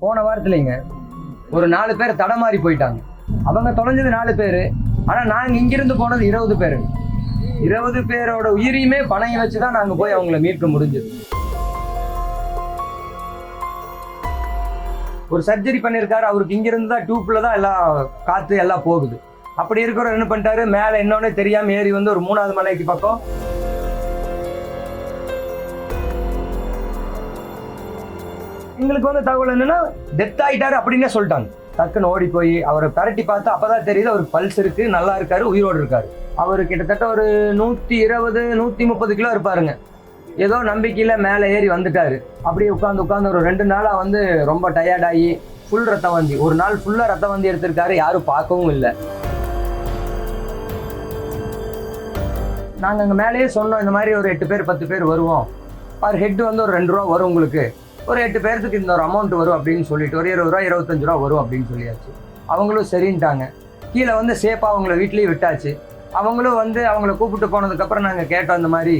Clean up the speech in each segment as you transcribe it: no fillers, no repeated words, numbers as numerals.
போன வாரத்துலங்க ஒரு 4 பேர் தடமாறி போயிட்டாங்க. அவங்க தொலைஞ்சது 4 பேர். ஆனால் நாங்கள் இங்கிருந்து போனது 20 பேர். 20 பேரோட உயிரையுமே பணையை வச்சு தான் நாங்கள் போய் அவங்கள மீட்க முடிஞ்சது. ஒரு சர்ஜரி பண்ணியிருக்காரு. அவருக்கு இங்கிருந்து தான் டியூப்ல தான் எல்லாம் காற்று எல்லாம் போகுது. அப்படி இருக்கிறவர் என்ன பண்ணிட்டாரு, மேலே என்னன்னே தெரியாமல் ஏறி வந்து ஒரு 3வது மலைக்கு பக்கம் எங்களுக்கு வந்து தகவல் என்னன்னா டெத் ஆயிட்டாரு அப்படின்னே சொல்லிட்டாங்க. டக்குன்னு ஓடி போய் அவரை பரட்டி பார்த்து அப்பதான் தெரியுது அவருக்கு பல்ஸ் இருக்கு, நல்லா இருக்காரு, உயிரோடு இருக்காரு. அவர் கிட்டத்தட்ட ஒரு 120 130 கிலோ இருப்பாருங்க. ஏதோ நம்பிக்கையில மேலே ஏறி வந்துட்டாரு. அப்படியே உட்காந்து ஒரு 2 நாளா வந்து ரொம்ப டயர்டாகி ஃபுல் ரத்தம் வந்தி, ஒரு நாள் ஃபுல்லா ரத்தம் வந்தி எடுத்திருக்காரு. யாரும் பார்க்கவும் இல்லை. நாங்கள் அங்கே மேலேயே சொன்னோம், இந்த மாதிரி ஒரு 8 பேர் 10 பேர் வருவோம், பர் ஹெட் வந்து ஒரு 2 ரூபா வரும், உங்களுக்கு ஒரு 8 பேருக்கு இந்த ஒரு அமௌண்ட் வரும் அப்படின்னு சொல்லிட்டு ஒரு 20 ரூபா 25 ரூபா வரும் அப்படின்னு சொல்லியாச்சு. அவங்களும் சரின்ட்டாங்க. கீழே வந்து சேஃபாக அவங்கள வீட்லேயும் விட்டாச்சு. அவங்களும் வந்து அவங்கள கூப்பிட்டு போனதுக்கப்புறம் நாங்கள் கேட்டோம், இந்த மாதிரி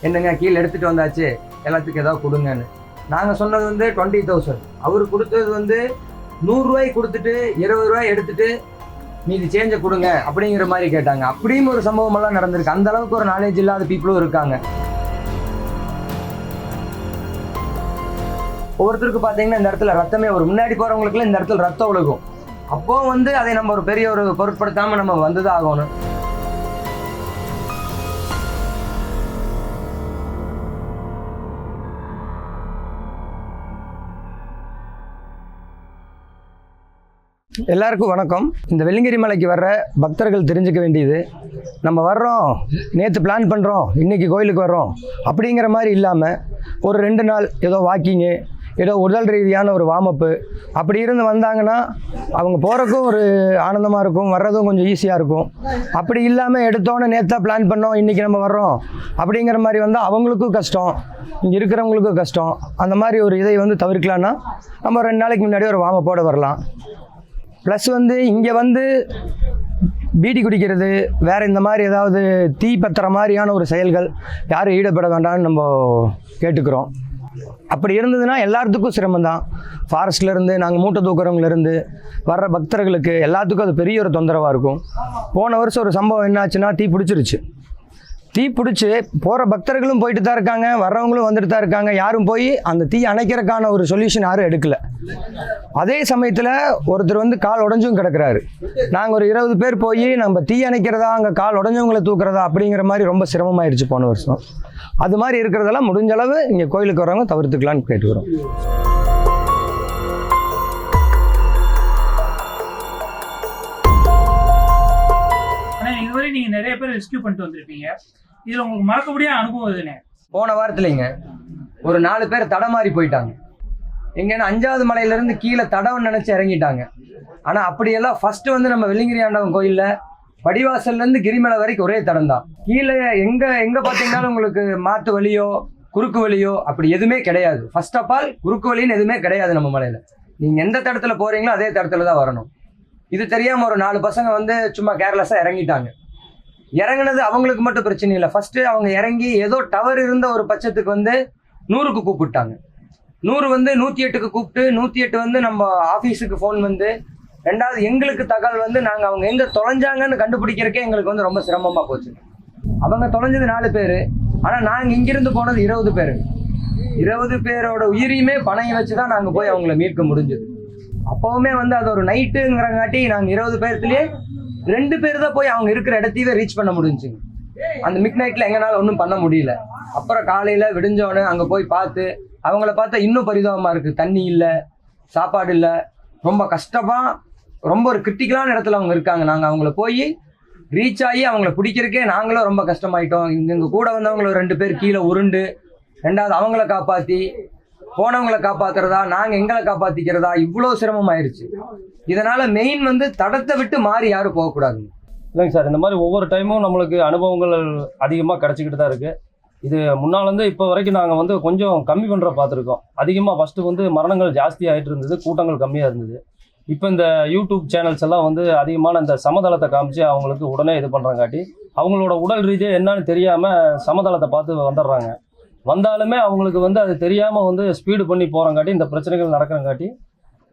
என்னங்க கீழே எடுத்துகிட்டு வந்தாச்சு, எல்லாத்துக்கும் ஏதாவது கொடுங்கன்னு. நாங்கள் சொன்னது வந்து 20,000. அவர் கொடுத்தது வந்து 100 ரூபாய்க்கு கொடுத்துட்டு 20 ரூபாய் எடுத்துட்டு மீதி சேஞ்சை கொடுங்க அப்படிங்கிற மாதிரி கேட்டாங்க. அப்படியும் ஒரு சம்பவமெல்லாம் நடந்திருக்கு. அந்த அளவுக்கு ஒரு நாலேஜ் இல்லாத பீப்புளும் இருக்காங்க. ஒவ்வொருத்தருக்கு பார்த்தீங்கன்னா இந்த இடத்துல ரத்தமே ஒரு முன்னாடி போகிறவங்களுக்குலாம் இந்த இடத்துல ரத்தம் ஒழுகும். அப்போ வந்து அதை நம்ம ஒரு பெரிய ஒரு பொருட்படுத்தாமல் நம்ம வந்துதான் ஆகணும். எல்லாருக்கும் வணக்கம். இந்த வெள்ளிங்கிரி மலைக்கு வர்ற பக்தர்கள் தெரிஞ்சுக்க வேண்டியது, நம்ம வர்றோம், நேற்று பிளான் பண்ணுறோம், இன்றைக்கி கோயிலுக்கு வர்றோம் அப்படிங்கிற மாதிரி இல்லாமல் ஒரு 2 நாள் ஏதோ வாக்கிங்கு, ஏதோ உடல் ரீதியான ஒரு வார்மப்பு அப்படி இருந்து வந்தாங்கன்னா அவங்க போகிறக்கும் ஒரு ஆனந்தமாக இருக்கும், வர்றதும் கொஞ்சம் ஈஸியாக இருக்கும். அப்படி இல்லாமல் எடுத்தோன்னே நேற்று பிளான் பண்ணோம், இன்றைக்கி நம்ம வர்றோம் அப்படிங்கிற மாதிரி வந்தால் அவங்களுக்கும் கஷ்டம், இங்கே இருக்கிறவங்களுக்கும் கஷ்டம். அந்த மாதிரி ஒரு இதை வந்து தவிர்க்கலான்னா நம்ம 2 நாளைக்கு முன்னாடி ஒரு வார்மப்போடு வரலாம். ப்ளஸ் வந்து இங்கே வந்து பீடி குடிக்கிறது, வேறு இந்த மாதிரி ஏதாவது தீ பத்துற மாதிரியான ஒரு செயல்கள் யாரும் ஈடுபட வேண்டாம்னு நம்ம கேட்டுக்கிறோம். அப்படி இருந்ததுன்னா எல்லாத்துக்கும் சிரமம்தான். ஃபாரஸ்ட்லேருந்து நாங்கள் மூட்டை தூக்குறவங்கலேருந்து வர்ற பக்தர்களுக்கு எல்லாத்துக்கும் அது பெரிய ஒரு தொந்தரவாக இருக்கும். போன வருஷம் ஒரு சம்பவம் என்னாச்சுன்னா, தீ பிடிச்சிருச்சு. தீ பிடிச்சி போகிற பக்தர்களும் போயிட்டு தான் இருக்காங்க, வர்றவங்களும் வந்துட்டு தான் இருக்காங்க. யாரும் போய் அந்த தீ அணைக்கிறதுக்கான ஒரு சொல்யூஷன் யாரும் எடுக்கலை. அதே சமயத்தில் ஒருத்தர் வந்து கால் உடஞ்சும் கிடக்கிறாரு. நாங்கள் ஒரு 20 பேர் போய் நம்ம தீ அணைக்கிறதா, அங்கே கால் உடஞ்சவங்களை தூக்குறதா அப்படிங்கிற மாதிரி ரொம்ப சிரமமாயிருச்சு போன வருஷம். அது மாதிரி இருக்கிறதெல்லாம் முடிஞ்ச அளவு இங்கே கோயிலுக்கு வரவங்க தவிர்த்துக்கலான்னு கேட்டுக்கிறோம். இதுவரை நீங்க நிறைய பேர் ரெஸ்கியூ பண்ணிட்டு வந்திருப்பீங்க. இதுல உங்களுக்கு மறக்க முடியாத அனுபவம் எதுனே? போன வாரத்துலங்க ஒரு 4 பேர் தடமாறி போயிட்டாங்க. எங்கன்னா 5வது மலையிலேருந்து கீழே தடம்னு நினச்சி இறங்கிட்டாங்க. ஆனால் அப்படியெல்லாம் ஃபஸ்ட்டு வந்து நம்ம வெள்ளிங்கிரி ஆண்டவன் கோயிலில் படிவாசல்லேருந்து கிரிமலை வரைக்கும் ஒரே தடம் தான். கீழே எங்கே பார்த்தீங்கன்னாலும் உங்களுக்கு மாட்டு வழியோ குறுக்கு வழியோ அப்படி எதுவுமே கிடையாது. ஃபர்ஸ்ட் ஆஃப் ஆல் குறுக்கு வழின்னு எதுவுமே கிடையாது நம்ம மலையில். நீங்கள் எந்த தடத்தில் போகிறீங்களோ அதே தடத்தில் தான் வரணும். இது தெரியாமல் ஒரு 4 பசங்க வந்து சும்மா கேர்லெஸ்ஸாக இறங்கிட்டாங்க. இறங்குனது அவங்களுக்கு மட்டும் பிரச்சனை இல்லை. ஃபஸ்ட்டு அவங்க இறங்கி ஏதோ டவர் இருந்த ஒரு பட்சத்துக்கு வந்து 100க்கு கூப்பிட்டாங்க. 100 வந்து 108க்கு கூப்பிட்டு 108 வந்து நம்ம ஆஃபீஸுக்கு ஃபோன் வந்து, 2வது எங்களுக்கு தகவல் வந்து நாங்கள் அவங்க எங்கே தொலைஞ்சாங்கன்னு கண்டுபிடிக்கிறக்கே எங்களுக்கு வந்து ரொம்ப சிரமமாக போச்சு. அவங்க தொலைஞ்சது 4 பேர். ஆனால் நாங்கள் இங்கிருந்து போனது 20 பேர். 20 பேரோட உயிரையுமே பணையை வச்சு தான் நாங்கள் போய் அவங்கள மீட்க முடிஞ்சது. அப்போவுமே வந்து அது ஒரு நைட்டுங்கிறங்காட்டி நாங்கள் 20 பேர்த்துலேயே 2 பேர் தான் போய் அவங்க இருக்கிற இடத்தையே ரீச் பண்ண முடிஞ்சுங்க. அந்த மிட் நைட்டில் எங்களால் ஒன்றும் பண்ண முடியல. அப்புறம் காலையில் விடிஞ்சோன்னு அங்கே போய் பார்த்து அவங்கள பார்த்தா இன்னும் பரிதாபமாக இருக்குது. தண்ணி இல்லை, சாப்பாடு இல்லை, ரொம்ப கஷ்டமாக ரொம்ப ஒரு கிரிட்டிக்கலான இடத்துல அவங்க இருக்காங்க. நாங்கள் அவங்கள போய் ரீச் ஆகி அவங்கள பிடிக்கிறக்கே நாங்களும் ரொம்ப கஷ்டமாயிட்டோம். இங்கே கூட வந்தவங்கள 2 பேர் கீழே உருண்டு, 2வது அவங்கள காப்பாற்றி போனவங்களை காப்பாற்றுறதா, நாங்கள் எங்களை காப்பாற்றிக்கிறதா, இவ்வளோ சிரமமாயிருச்சு. இதனால் மெயின் வந்து தடத்தை விட்டு மாறி யாரும் போகக்கூடாது. இல்லைங்க சார், இந்த மாதிரி ஒவ்வொரு டைமும் நம்மளுக்கு அனுபவங்கள் அதிகமாக கிடச்சிக்கிட்டு தான் இருக்குது. இது முன்னால் வந்து இப்போ வரைக்கும் நாங்கள் வந்து கொஞ்சம் கம்மி பண்ணுற பார்த்துருக்கோம். அதிகமாக ஃபஸ்ட்டு வந்து மரணங்கள் ஜாஸ்தி ஆகிட்டு இருந்தது, கூட்டங்கள் கம்மியாக இருந்தது. இப்போ இந்த யூடியூப் சேனல்ஸ் எல்லாம் வந்து அதிகமான இந்த சமதளத்தை காமிச்சு அவங்களுக்கு உடனே இது பண்ணுறங்காட்டி அவங்களோட உடல் ரீதியாக என்னன்னு தெரியாமல் சமதளத்தை பார்த்து வந்துடுறாங்க. வந்தாலுமே அவங்களுக்கு வந்து அது தெரியாமல் வந்து ஸ்பீடு பண்ணி போகிறங்காட்டி இந்த பிரச்சனைகள் நடக்கிறங்காட்டி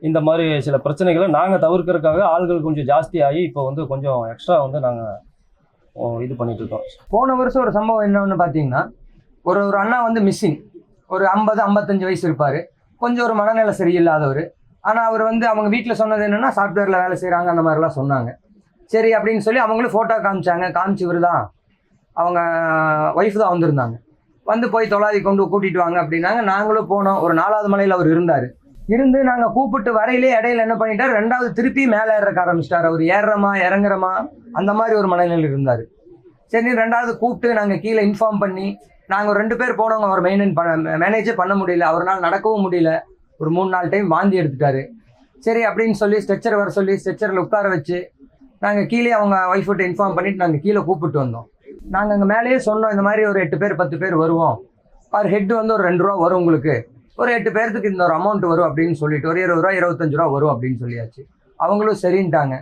இந்த மாதிரி சில பிரச்சனைகளை நாங்கள் தவிர்க்கிறதுக்காக ஆள்கள் கொஞ்சம் ஜாஸ்தியாகி இப்போ வந்து கொஞ்சம் எக்ஸ்ட்ரா வந்து நாங்கள் இது பண்ணிட்டு இருக்கோம். போன வருஷம் ஒரு சம்பவம் என்னன்னு பார்த்தீங்கன்னா, ஒரு அண்ணா வந்து மிஸ்ஸிங். ஒரு 50-55 வயசு இருப்பார். கொஞ்சம் ஒரு மனநிலை சரியில்லாதவர். ஆனால் அவர் வந்து அவங்க வீட்டில் சொன்னது என்னென்னா, சாஃப்ட்வேரில் வேலை செய்கிறாங்க அந்த மாதிரிலாம் சொன்னாங்க. சரி அப்படின்னு சொல்லி அவங்களும் ஃபோட்டோ காமிச்சாங்க. காமிச்சு இவர் தான் அவங்க ஒய்ஃப் தான் வந்திருந்தாங்க. வந்து போய் தொலாதி கொண்டு கூட்டிகிட்டு வாங்க அப்படின்னாங்க. நாங்களும் போனோம். ஒரு 4வது மலையில் அவர் இருந்தார். இருந்து நாங்கள் கூப்பிட்டு வரையிலே இடையில என்ன பண்ணிட்டார், 2வது திருப்பி மேலே ஏறக்க ஆரம்பிச்சிட்டார். அவர் ஏறுறமா இறங்குறமா அந்த மாதிரி ஒரு மலைநிலையில் இருந்தார். சரி 2வது கூப்பிட்டு நாங்கள் கீழே இன்ஃபார்ம் பண்ணி, நாங்கள் 2 பேர் போனவங்க அவர் மேனேஜே பண்ண முடியல. அவரால் நடக்கவும் முடியல. ஒரு 3-4 டைம் வாந்தி எடுத்துட்டாரு. சரி அப்படின்னு சொல்லி ஸ்ட்ரெச்சர் வர சொல்லி ஸ்ட்ரெச்சரில் உட்கார வச்சு நாங்கள் கீழே அவங்க ஒய்ஃப்கிட்ட இன்ஃபார்ம் பண்ணிவிட்டு நாங்கள் கீழே கூப்பிட்டு வந்தோம். நாங்கள் அங்கே மேலேயே சொன்னோம், இந்த மாதிரி ஒரு 8 பேர் 10 பேர் வருவோம். பர் ஹெட் வந்து ஒரு 2 ரூபா வரும் உங்களுக்கு. ஒரு 8 பேர்த்துக்கு இந்த ஒரு அமௌண்ட் வரும் அப்படின்னு சொல்லிட்டு ஒரு 20 ரூபா 25 ரூபா வரும் அப்படின்னு சொல்லியாச்சு. அவங்களும் சரின்ட்டாங்க.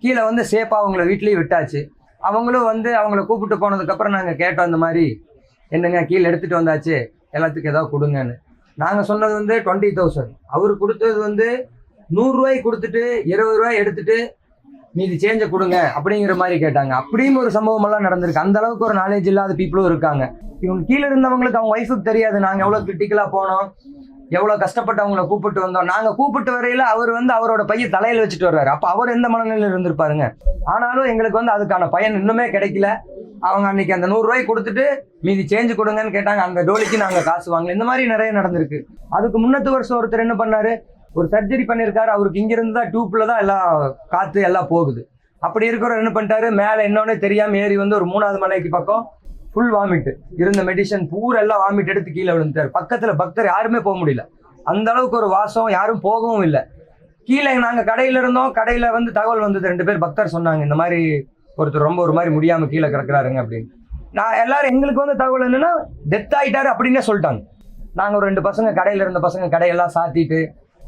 கீழே வந்து சேஃபாக அவங்கள வீட்லேயும் விட்டாச்சு. அவங்களும் வந்து அவங்கள கூப்பிட்டு போனதுக்கப்புறம் நாங்கள் கேட்டோம், இந்த மாதிரி என்னங்க கீழே எடுத்துகிட்டு வந்தாச்சு, எல்லாத்துக்கும் ஏதாவது கொடுங்கன்னு. நாங்கள் சொன்னது வந்து 20,000. அவர் கொடுத்தது வந்து 100 ரூபாய்க்கு கொடுத்துட்டு 20 ரூபாய் எடுத்துட்டு மீதி சேஞ்சை கொடுங்க அப்படிங்கிற மாதிரி கேட்டாங்க. அப்படியும் ஒரு சம்பவம் எல்லாம் நடந்திருக்கு. அந்த அளவுக்கு ஒரு நாலேஜ் இல்லாத பீப்புளும் இருக்காங்க. இவங்க கீழே இருந்தவங்களுக்கு அவங்க ஒய்ஃபுக்கு தெரியாது நாங்கள் எவ்வளோ கிரிட்டிக்கலாக போனோம், எவ்வளோ கஷ்டப்பட்டு அவங்கள கூப்பிட்டு வந்தோம். நாங்கள் கூப்பிட்டு வரையில அவர் வந்து அவரோட பையை தலையில் வச்சுட்டு வர்றாரு. அப்போ அவர் எந்த மனநிலையில் இருந்திருப்பாருங்க. ஆனாலும் எங்களுக்கு வந்து அதுக்கான பயன் இன்னுமே கிடைக்கல. அவங்க அன்னைக்கு அந்த 100 ரூபாய் கொடுத்துட்டு மீதி சேஞ்சு கொடுங்கன்னு கேட்டாங்க. அந்த டோலிக்கு நாங்கள் காசு வாங்கல. இந்த மாதிரி நிறைய நடந்திருக்கு. அதுக்கு முன்னத்து வருஷம் ஒருத்தர் என்ன பண்ணாரு, ஒரு சர்ஜரி பண்ணியிருக்காரு. அவருக்கு இங்கிருந்து தான் டியூப்ல தான் எல்லாம் காற்று எல்லாம் போகுது. அப்படி இருக்கிறவர் என்ன பண்ணிட்டாரு, மேலே என்னன்னே தெரியாமல் ஏறி வந்து ஒரு 3வது மலைக்கு பக்கம் ஃபுல் வாமிட்டு. இருந்த மெடிசன் பூரா எல்லாம் வாமிட் எடுத்து கீழே விழுந்துட்டார். பக்கத்தில் பக்தர் யாருமே போக முடியல. அந்த அளவுக்கு ஒரு வாசம், யாரும் போகவும் இல்லை. கீழே நாங்கள் கடையில் இருந்தோம். கடையில் வந்து தகவல் வந்தது, 2 பேர் பக்தர் சொன்னாங்க, இந்த மாதிரி ஒருத்தர் ரொம்ப ஒரு மாதிரி முடியாமல் கீழே கிடக்குறாருங்க அப்படின்னு. நான் எல்லாரும் எங்களுக்கு வந்து தகவல் என்னன்னா, டெத் ஆகிட்டாரு அப்படின்னே சொல்லிட்டாங்க. நாங்கள் ஒரு 2 பசங்க கடையில் இருந்த பசங்க கடையெல்லாம் சாத்திட்டு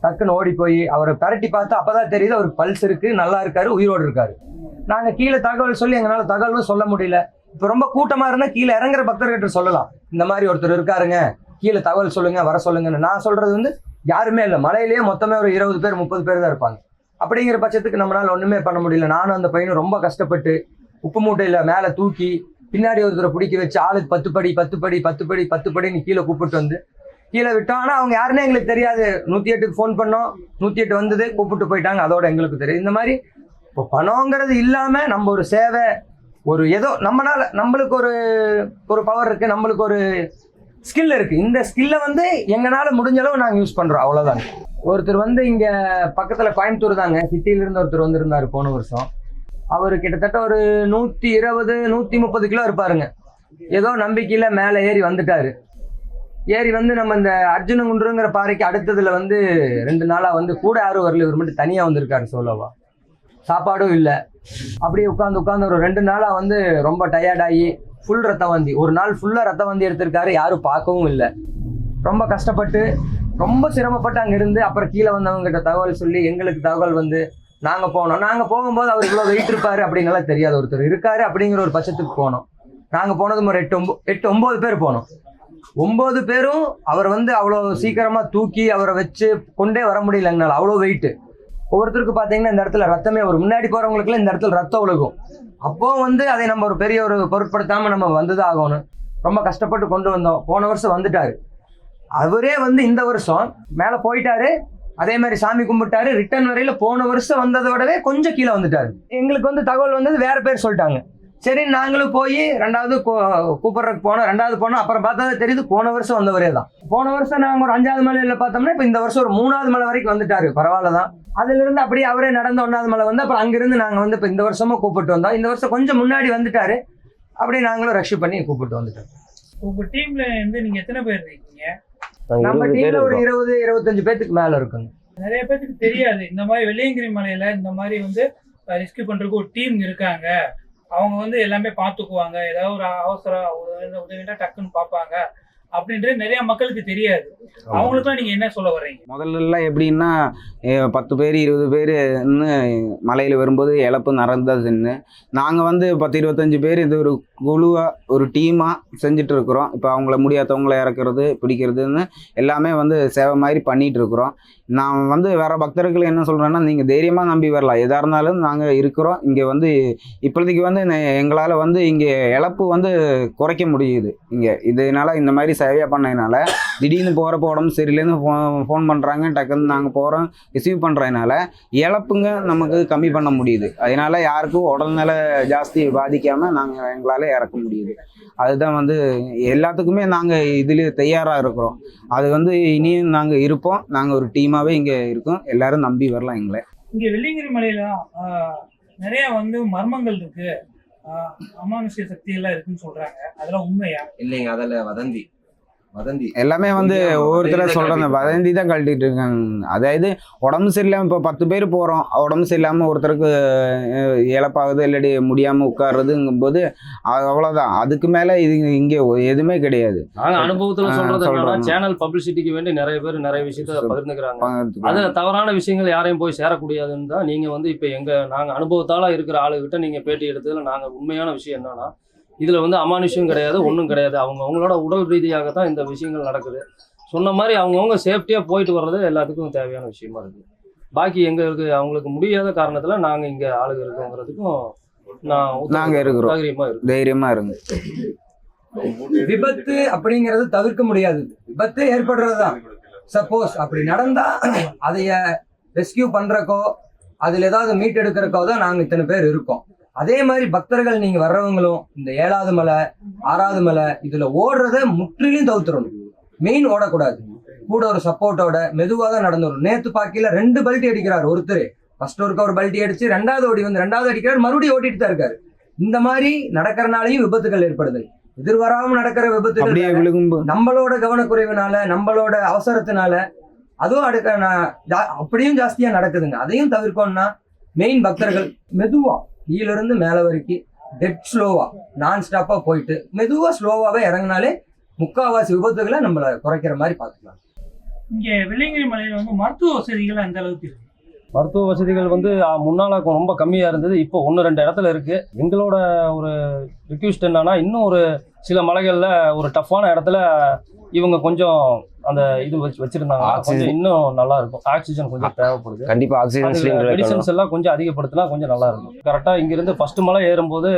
டக்குன்னு ஓடி போய் அவரை பரட்டி பார்த்து அப்பதான் தெரியுது அவருக்கு பல்ஸ் இருக்கு, நல்லா இருக்காரு, உயிரோடு இருக்காரு. நாங்கள் கீழே தகவல் சொல்லி எங்களால் தகவலும் சொல்ல முடியல. இப்போ ரொம்ப கூட்டமாக இருந்தால் கீழே இறங்குற பக்தர்கிட்ட சொல்லலாம், இந்த மாதிரி ஒருத்தர் இருக்காருங்க, கீழே தகவல் சொல்லுங்க, வர சொல்லுங்கன்னு. நான் சொல்றது வந்து யாருமே இல்லை. மலையிலேயே மொத்தமே ஒரு 20 பேர் 30 பேர் தான் இருப்பாங்க. அப்படிங்கிற பட்சத்துக்கு நம்மளால ஒன்றுமே பண்ண முடியல. நானும் அந்த பையனும் ரொம்ப கஷ்டப்பட்டு உப்பு மூட்டையில் மேலே தூக்கி பின்னாடி ஒருத்தரை பிடிக்க வச்சு ஆளுக்கு 10 படி 10 படி 10 படி 10 படின்னு கீழே கூப்பிட்டு வந்து கீழே விட்டோம். ஆனால் அவங்க யாருன்னே எங்களுக்கு தெரியாது. 108க்கு ஃபோன் பண்ணோம், 108 வந்தது, கூப்பிட்டு போயிட்டாங்க. அதோட எங்களுக்கு தெரியும். இந்த மாதிரி இப்போ பணங்கிறது இல்லாமல் நம்ம ஒரு சேவை, ஒரு ஏதோ நம்மளுக்கு ஒரு பவர் இருக்குது, நம்மளுக்கு ஒரு ஸ்கில் இருக்குது. இந்த ஸ்கில்லை வந்து எங்களால் முடிஞ்ச அளவு நாங்கள் யூஸ் பண்ணுறோம், அவ்வளோதாங்க. ஒருத்தர் வந்து இங்கே பக்கத்தில் கோயம்புத்தூர் தாங்க, சிட்டியிலிருந்து ஒருத்தர் வந்திருந்தார் போன வருஷம். அவர் கிட்டத்தட்ட ஒரு 120 130 கிலோ இருப்பாருங்க. ஏதோ நம்பிக்கையில் மேலே ஏறி வந்துட்டார். ஏறி வந்து நம்ம இந்த அர்ஜுனகுன்றுங்கிற பாறைக்கு அடுத்ததுல வந்து 2 நாளாக வந்து கூட யாரும் வரல, இவர் மட்டும் தனியாக வந்திருக்காரு சோலோவா. சாப்பாடும் இல்லை. அப்படியே உட்காந்து ஒரு 2 நாளாக வந்து ரொம்ப டயர்டாகி ஃபுல் ரத்த வாந்தி, ஒரு நாள் ஃபுல்லாக ரத்த வாந்தி எடுத்திருக்காரு. யாரும் பார்க்கவும் இல்லை. ரொம்ப கஷ்டப்பட்டு ரொம்ப சிரமப்பட்டு அங்கே இருந்து அப்புறம் கீழே வந்தவங்ககிட்ட தகவல் சொல்லி எங்களுக்கு தகவல் வந்து நாங்கள் போனோம். நாங்கள் போகும்போது அவர் இவ்வளோ வெயிட் இருப்பார் அப்படிங்கலாம் தெரியாது. ஒருத்தர் இருக்காரு அப்படிங்கிற ஒரு பட்சத்துக்கு போனோம். நாங்கள் போனது ஒரு 8-9 பேர் போனோம். 9 பேரும் அவர் வந்து அவ்வளோ சீக்கிரமாக தூக்கி அவரை வச்சு கொண்டே வர முடியல எங்களால், அவ்வளோ வெயிட்டு. ஒவ்வொருத்தருக்கு பார்த்தீங்கன்னா இந்த இடத்துல ரத்தமே வரும். முன்னாடி போகிறவங்களுக்குலாம் இந்த இடத்துல ரத்தம் ஒழுகும். அப்போ வந்து அதை நம்ம ஒரு பெரிய ஒரு பொருட்படுத்தாமல் நம்ம வந்துதான் ஆகணும். ரொம்ப கஷ்டப்பட்டு கொண்டு வந்தோம். போன வருஷம் வந்துட்டார். அவரே வந்து இந்த வருஷம் மேலே போயிட்டாரு. அதே மாதிரி சாமி கும்பிட்டாரு. ரிட்டர்ன் வரையில் போன வருஷம் வந்ததோடவே கொஞ்சம் கீழே வந்துட்டாரு. எங்களுக்கு வந்து தகவல் வந்தது வேற பேர் சொல்லிட்டாங்க. சரி நாங்களும் போய் 2வது கூப்பிட்றதுக்கு போனோம். 2வது போனோம். அப்புறம் பார்த்தா தெரியுது போன வருஷம் வந்தவரே தான். போன வருஷம் நாங்கள் ஒரு 5வது மலையில் பார்த்தோம்னா இப்போ இந்த வருஷம் ஒரு 3வது மலை வரைக்கும் வந்துட்டாரு. பரவாயில்ல தான். அதிலிருந்து அப்படியே அவரே நடந்த 1வது மலை வந்து அப்புறம் அங்கிருந்து நாங்கள் வந்து இப்போ இந்த வருஷமும் கூப்பிட்டு வந்தோம். இந்த வருஷம் கொஞ்சம் முன்னாடி வந்துட்டாரு. அப்படியே நாங்களும் ரஷ்யூ பண்ணி கூப்பிட்டு வந்துட்டோம். உங்க டீம்ல இருந்து நீங்க எத்தனை பேர் இருக்கீங்க? நம்ம டீம்ல ஒரு 20-25 பேத்துக்கு மேல இருக்குங்க. நிறைய பேருக்கு தெரியாது இந்த மாதிரி வெள்ளியங்கிரி மலையில இந்த மாதிரி வந்து ரெஸ்கியூ பண்றதுக்கு ஒரு டீம் இருக்காங்க. அவங்க வந்து எல்லாமே பார்த்துக்குவாங்க. ஏதாவது ஒரு அவசரம் உதவினா டக்குன்னு பார்ப்பாங்க அப்படின்றது நிறைய மக்களுக்கு தெரியாது. அவங்களுக்குலாம் நீங்க என்ன சொல்ல வர்றீங்க? முதல்லலாம் எப்படின்னா 10 பேர் 20 பேர்னு மலையில் வரும்போது இழப்பு நடந்ததுன்னு நாங்கள் வந்து 10-25 பேர் இது ஒரு குழுவாக ஒரு டீமாக செஞ்சுட்டு இருக்கிறோம். இப்போ அவங்கள முடியாதவங்கள இறக்குறது பிடிக்கிறதுன்னு எல்லாமே வந்து சேவை மாதிரி பண்ணிகிட்டு இருக்கிறோம். நான் வந்து வேறு பக்தர்கள் என்ன சொல்கிறேன்னா, நீங்கள் தைரியமாக நம்பி வரலாம், எதாக இருந்தாலும் நாங்கள் இருக்கிறோம். இங்கே வந்து இப்போதைக்கு வந்து எங்களால் வந்து இங்கே இழப்பு வந்து குறைக்க முடியுது. இங்கே இதனால் இந்த மாதிரி சேவையாக பண்ணதுனால திடீர்னு போகிறப்ப உடம்பு சரியில்லைன்னு ஃபோன் பண்ணுறாங்க, டக்குன்னு நாங்கள் போகிறோம் ரிசீவ் பண்ணுறதுனால இழப்புங்க நமக்கு கம்மி பண்ண முடியுது. அதனால் யாருக்கும் உடல்நிலை ஜாஸ்தி பாதிக்காமல் நாங்கள் எங்களால் இறக்க முடியுது. அதுதான் வந்து எல்லாத்துக்குமே நாங்கள் இதில் தயாராக இருக்கிறோம். அது வந்து இனியும் நாங்கள் இருப்போம். நாங்கள் ஒரு டீமாகவே இங்கே இருக்கோம். எல்லாரும் நம்பி வரலாம் எங்களை. இங்க வெள்ளியங்கிரி மலையில நிறைய வந்து மர்மங்கள் இருக்கு, அமானுஷ்ய சக்தி எல்லாம் இருக்குன்னு சொல்றாங்க. அதெல்லாம் உண்மையா? இல்லைங்க, அதில் வதந்தி எல்லாமே வந்து ஒவ்வொருத்தர சொல்கிறாங்க, வதந்தி தான் கழட்டிட்டு இருக்காங்க. அதாவது உடம்பு சரியில்லாமல் இப்போ 10 பேர் போகிறோம், உடம்பு சரியில்லாமல் ஒருத்தருக்கு இழப்பாகுது இல்லாட்டி முடியாமல் உட்காருறதுங்கும்போது அவ்வளோதான். அதுக்கு மேலே இது இங்கே எதுவுமே கிடையாது. நாங்க அனுபவத்துல சொல்றது சேனல் பப்ளிசிட்டிக்கு வேண்டி நிறைய பேர் நிறைய விஷயத்த பகிர்ந்துக்கிறாங்க. அது தவறான விஷயங்கள் யாரையும் போய் சேரக்கூடியதுன்னு தான் நீங்க வந்து இப்ப நாங்க அனுபவத்தால இருக்கிற ஆளுகிட்ட நீங்க பேட்டி எடுத்ததுல நாங்க உண்மையான விஷயம் என்னன்னா, இதுல வந்து அமானுஷ்யம் கிடையாது, ஒன்றும் கிடையாது. அவங்களோட உடல் ரீதியாகத்தான் இந்த விஷயங்கள் நடக்குது. சொன்ன மாதிரி அவங்கவுங்க சேஃப்டியா போயிட்டு வர்றது எல்லாத்துக்கும் தேவையான விஷயமா இருக்கு. பாக்கி எங்களுக்கு அவங்களுக்கு முடியாத காரணத்துல நாங்க இங்க ஆளுங்க இருக்கோங்கிறதுக்கும் நாங்க இருக்கிறோம், தைரியமா இருக்கு. தைரியமா இருங்க. விபத்து அப்படிங்கிறது தவிர்க்க முடியாது. விபத்து ஏற்படுறதுதான். சப்போஸ் அப்படி நடந்தா அதைய ரெஸ்கியூ பண்றக்கோ அதுல ஏதாவது மீட்டெடுக்கிறக்கோ தான் நாங்க இத்தனை பேர் இருக்கோம். அதே மாதிரி பக்தர்கள் நீங்க வர்றவங்களும் இந்த 7வது மலை 6வது மலை இதுல ஓடுறத முற்றிலும் தவிர்த்துடணும். மெயின் ஓடக்கூடாது, கூட ஒரு சப்போர்ட்டோட மெதுவாக தான் நடந்து வரும். நேத்து பாக்கியில 2 பல்ட்டி அடிக்கிறார் ஒருத்தர். ஃபர்ஸ்ட் ஒருக்க ஒரு பல்ட்டி அடிச்சு 2வது ஓடி வந்து 2வது அடிக்கிறார், மறுபடியும் ஓட்டிட்டு தான் இருக்காரு. இந்த மாதிரி நடக்கிறனாலையும் விபத்துகள் ஏற்படுது. எதிர்வராம நடக்கிற விபத்துகள் நம்மளோட கவனக்குறைவுனால நம்மளோட அவசரத்தினால அதுவும் அப்படியும் ஜாஸ்தியா நடக்குதுங்க. அதையும் தவிர்க்கணும்னா மெயின் பக்தர்கள் மெதுவா கீழ இருந்து மேல வரைக்கும் டெட் ஸ்லோவா நான் ஸ்டாப்பா போயிட்டு மெதுவா ஸ்லோவாவே இறங்கினாலே முக்காவாசி விபத்துகளை நம்மள குறைக்கிற மாதிரி பார்த்துக்கலாம். இங்க வெள்ளியங்கிரி மலையில வந்து மருத்துவ வசதிகள் அந்த அளவுக்கு இருக்கு. மருத்துவ வசதிகள் வந்து முன்னால ரொம்ப கம்மியா இருந்தது, இப்போ 1-2 இடத்துல இருக்கு. எங்களோட ஒரு ரிக்வெஸ்ட் என்னன்னா, இன்னும் ஒரு சில மலைகள்ல ஒரு டஃப்பான இடத்துல இவங்க கொஞ்சம் அந்த இது வச்சிருந்தாங்க, கொஞ்சம் இன்னும் நல்லா இருக்கும். ஆக்சிஜன் கொஞ்சம் தேவைப்படுது. கண்டிப்பா ஆக்சிஜன் மெடிசன்ஸ் எல்லாம் கொஞ்சம் அதிகப்படுத்தினா கொஞ்சம் நல்லா இருக்கும். கரெக்டா இங்கிருந்து ஃபர்ஸ்ட் மலை ஏறும்போது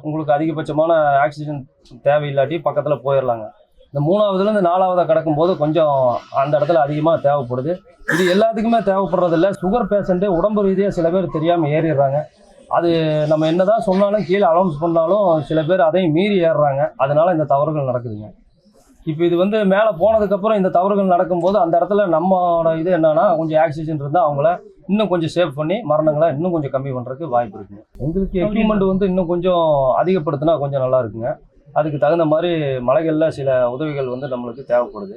உங்களுக்கு அதிகபட்சமான ஆக்சிஜன் தேவையில்லாட்டி பக்கத்துல போயிடலாங்க. இந்த 3வதுலேருந்து 4வது கடக்கும்போது கொஞ்சம் அந்த இடத்துல அதிகமாக தேவைப்படுது. இது எல்லாத்துக்குமே தேவைப்படுறதில்ல. சுகர் பேஷண்ட்டு உடம்பு ரீதியாக சில பேர் தெரியாமல் ஏறிடுறாங்க. அது நம்ம என்னதான் சொன்னாலும் கீழே அலௌன்ஸ் பண்ணாலும் சில பேர் அதையும் மீறி ஏறுறாங்க. அதனால இந்த தவறுகள் நடக்குதுங்க. இப்போ இது வந்து மேலே போனதுக்கப்புறம் இந்த தவறுகள் நடக்கும்போது அந்த இடத்துல நம்மளோட இது என்னன்னா, கொஞ்சம் ஆக்சிஜன் இருந்தால் அவங்கள இன்னும் கொஞ்சம் சேவ் பண்ணி மரணங்களை இன்னும் கொஞ்சம் கம்மி பண்ணுறதுக்கு வாய்ப்பு இருக்குங்க. எங்களுக்கு எக்யூப்மெண்ட் வந்து இன்னும் கொஞ்சம் அதிகப்படுத்தினா கொஞ்சம் நல்லா இருக்குங்க. அதுக்கு தகுந்த மாதிரி மலைகளில் சில உதவிகள் வந்து நம்மளுக்கு தேவைப்படுது.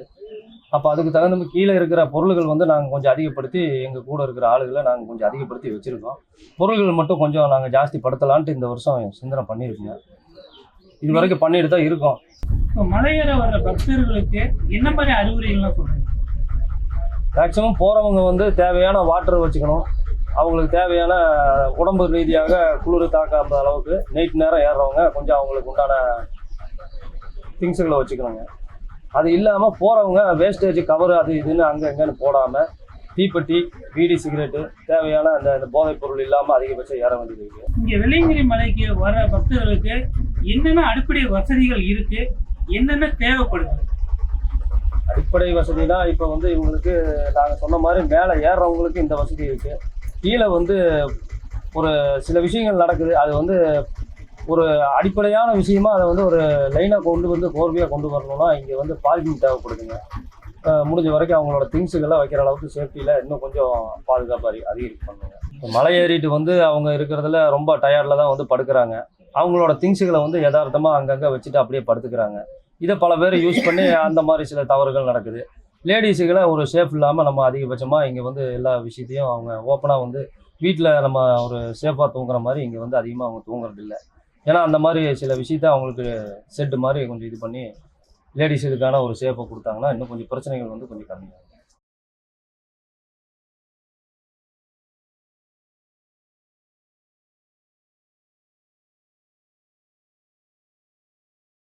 அப்போ அதுக்கு தகுந்த மாதிரி கீழே இருக்கிற பொருள்கள் வந்து நாங்கள் கொஞ்சம் அதிகப்படுத்தி எங்கள் கூட இருக்கிற ஆளுகளை நாங்கள் கொஞ்சம் அதிகப்படுத்தி வச்சுருக்கோம். பொருள்கள் மட்டும் கொஞ்சம் நாங்கள் ஜாஸ்தி படுத்தலான்ட்டு இந்த வருஷம் சிந்தனை பண்ணியிருக்கோங்க. இது வரைக்கும் பண்ணிட்டு தான் இருக்கோம். இப்போ மலையேற வர்ற பக்தர்களுக்கு என்ன மாதிரி அறிவுரைகள்லாம் சொல்றீங்க? மேக்சிமம் போகிறவங்க வந்து தேவையான வாட்டர் வச்சுக்கணும். அவங்களுக்கு தேவையான உடம்பு ரீதியாக குளிர் தாக்காத அளவுக்கு நைட் நேரம் ஏறுறவங்க கொஞ்சம் அவங்களுக்கு உண்டான திங்ஸுகளை வச்சுக்கணுங்க. அது இல்லாமல் போகிறவங்க வேஸ்டேஜ் கவர் அது இதுன்னு அங்கே எங்கேன்னு போடாமல் தீப்பெட்டி பீடி சிகரெட்டு தேவையான அந்த போதைப் பொருள் இல்லாமல் அதிகபட்சம் ஏற வேண்டியது இருக்குது. இங்கே வெள்ளியங்கிரி மலைக்கு வர பக்தர்களுக்கு என்னென்ன அடிப்படை வசதிகள் இருக்கு, என்னென்ன தேவைப்படுது? அடிப்படை வசதினா இப்போ வந்து இவங்களுக்கு நாங்கள் சொன்ன மாதிரி மேலே ஏறுறவங்களுக்கு இந்த வசதி இருக்குது. கீழே வந்து ஒரு சில விஷயங்கள் நடக்குது. அது வந்து ஒரு அடிப்படையான விஷயமா அதை வந்து ஒரு லைனாக கொண்டு வந்து கோர்வையாக கொண்டு வரணும்னா இங்கே வந்து பார்க்கிங் தேவைப்படுதுங்க. முடிஞ்ச வரைக்கும் அவங்களோட திங்ஸுக்கெல்லாம் வைக்கிற அளவுக்கு சேஃப்டியில் இன்னும் கொஞ்சம் பாதுகாப்பு அதிகரிப்பு பண்ணுங்க. மலை ஏறிட்டு வந்து அவங்க இருக்கிறதுல ரொம்ப டயர்டில் தான் வந்து படுக்கிறாங்க. அவங்களோட திங்ஸுகளை வந்து யதார்த்தமாக அங்கங்கே வச்சுட்டு அப்படியே படுத்துக்கிறாங்க. இதை பல பேர் யூஸ் பண்ணி அந்த மாதிரி சில தவறுகள் நடக்குது. லேடிஸுகளை ஒரு சேஃப் இல்லாமல் நம்ம அதிகபட்சமாக இங்கே வந்து எல்லா விஷயத்தையும் அவங்க ஓப்பனாக வந்து வீட்டில் நம்ம ஒரு சேஃபாக தூங்குற மாதிரி இங்கே வந்து அதிகமாக அவங்க தூங்குறது இல்லை. ஏன்னா அந்த மாதிரி சில விஷயத்த அவங்களுக்கு செட்டு மாதிரி கொஞ்சம் இது பண்ணி லேடிஸுக்கான ஒரு சேஃபை கொடுத்தாங்கன்னா இன்னும் கொஞ்சம் பிரச்சனைகள் வந்து கொஞ்சம் கம்மியாகும்.